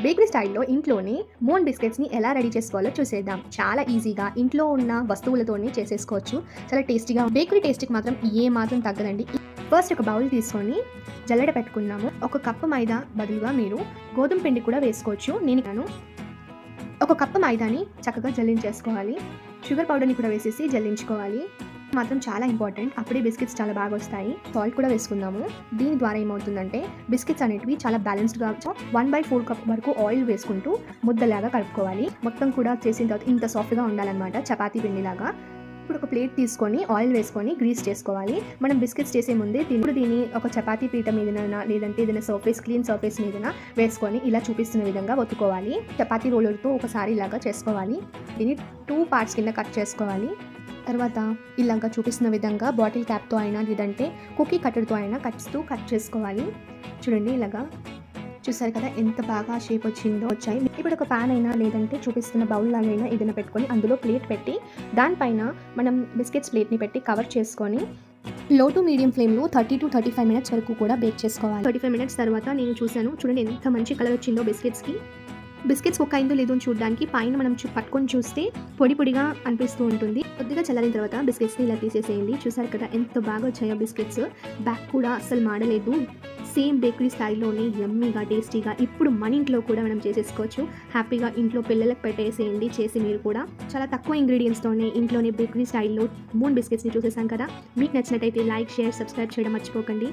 Bakery స్టైల్లో ఇంట్లోనే moon బిస్కెట్స్ని ఎలా రెడీ చేసుకోవాలో చూసేద్దాం. చాలా ఈజీగా ఇంట్లో ఉన్న వస్తువులతోనే చేసేసుకోవచ్చు. చాలా టేస్టీగా, బేకరీ టేస్ట్కి మాత్రం ఏ మాత్రం తగ్గదండి. ఫస్ట్ ఒక బౌల్ తీసుకొని జల్లెడ పెట్టుకున్నాము. ఒక కప్పు మైదా బదులుగా మీరు గోధుమ పిండి కూడా వేసుకోవచ్చు. నేను ఒక కప్పు మైదాని చక్కగా జల్లించేసుకోవాలి. షుగర్ పౌడర్ని కూడా వేసేసి జల్లించుకోవాలి. మాత్రం చాలా ఇంపార్టెంట్. అప్పుడే బిస్కెట్స్ చాలా బాగా వస్తాయి. సాల్ట్ కూడా వేసుకుందాము. దీని ద్వారా ఏమవుతుందంటే బిస్కెట్స్ అనేటివి చాలా బ్యాలెన్స్డ్గా 1/4 కప్ వరకు ఆయిల్ వేసుకుంటూ ముద్దలాగా కలుపుకోవాలి. మొత్తం కూడా చేసిన తర్వాత ఇంత సాఫ్ట్గా ఉండాలన్నమాట, చపాతీ పిండిలాగా. ఇప్పుడు ఒక ప్లేట్ తీసుకొని ఆయిల్ వేసుకొని గ్రీస్ చేసుకోవాలి. మనం బిస్కెట్స్ చేసే ముందే దీన్ని ఒక చపాతీ పీట మీదన లేదంటే ఏదైనా క్లీన్ సర్ఫేస్ మీదన వేసుకొని ఇలా చూపిస్తున్న విధంగా ఒత్తుకోవాలి. చపాతీ రోలర్తో ఒకసారి ఇలాగా చేసుకోవాలి. దీన్ని 2 పార్ట్స్ కింద కట్ చేసుకోవాలి. తర్వాత ఇలాగా చూపిస్తున్న విధంగా బాటిల్ క్యాప్తో అయినా లేదంటే కుకీ కట్టర్తో అయినా కట్ చేసుకోవాలి. చూడండి, ఇలాగా చూసారు కదా ఎంత బాగా షేప్ వచ్చాయి. ఇప్పుడు ఒక ప్యాన్ అయినా లేదంటే చూపిస్తున్న బౌల్ లాగైనా ఏదైనా పెట్టుకొని అందులో ప్లేట్ పెట్టి దానిపైన మనం బిస్కెట్స్ ప్లేట్ని పెట్టి కవర్ చేసుకొని లో టు మీడియం ఫ్లేమ్లో 30 to 35 మినిట్స్ వరకు కూడా బేక్ చేసుకోవాలి. 35 మినిట్స్ తర్వాత నేను చూశాను. చూడండి ఎంత మంచి కలర్ వచ్చిందో బిస్కెట్స్ కుక్ అయిందో లేదో చూడడానికి పైన మనం పట్టుకొని చూస్తే పొడి పొడిగా అనిపిస్తూ ఉంటుంది. కొద్దిగా చల్లారిన తర్వాత బిస్కెట్స్ని ఇలా తీసేసేయండి. చూసారు కదా ఎంత బాగా వచ్చాయో బిస్కెట్స్. బ్యాక్ కూడా అస్సలు మాడలేదు. సేమ్ బేకరీ స్టైల్లోనే యమ్మీగా టేస్టీగా ఇప్పుడు మన ఇంట్లో కూడా మనం చేసేసుకోవచ్చు. హ్యాపీగా ఇంట్లో పిల్లలకు పెట్టేసేయండి చేసి. మీరు కూడా చాలా తక్కువ ఇంగ్రీడియంట్స్తోనే ఇంట్లోనే బేకరీ స్టైల్లో మూన్ బిస్కెట్స్ని చూసేసాం కదా. మీకు నచ్చినట్టయితే లైక్, షేర్, సబ్స్క్రైబ్ చేయడం మర్చిపోకండి.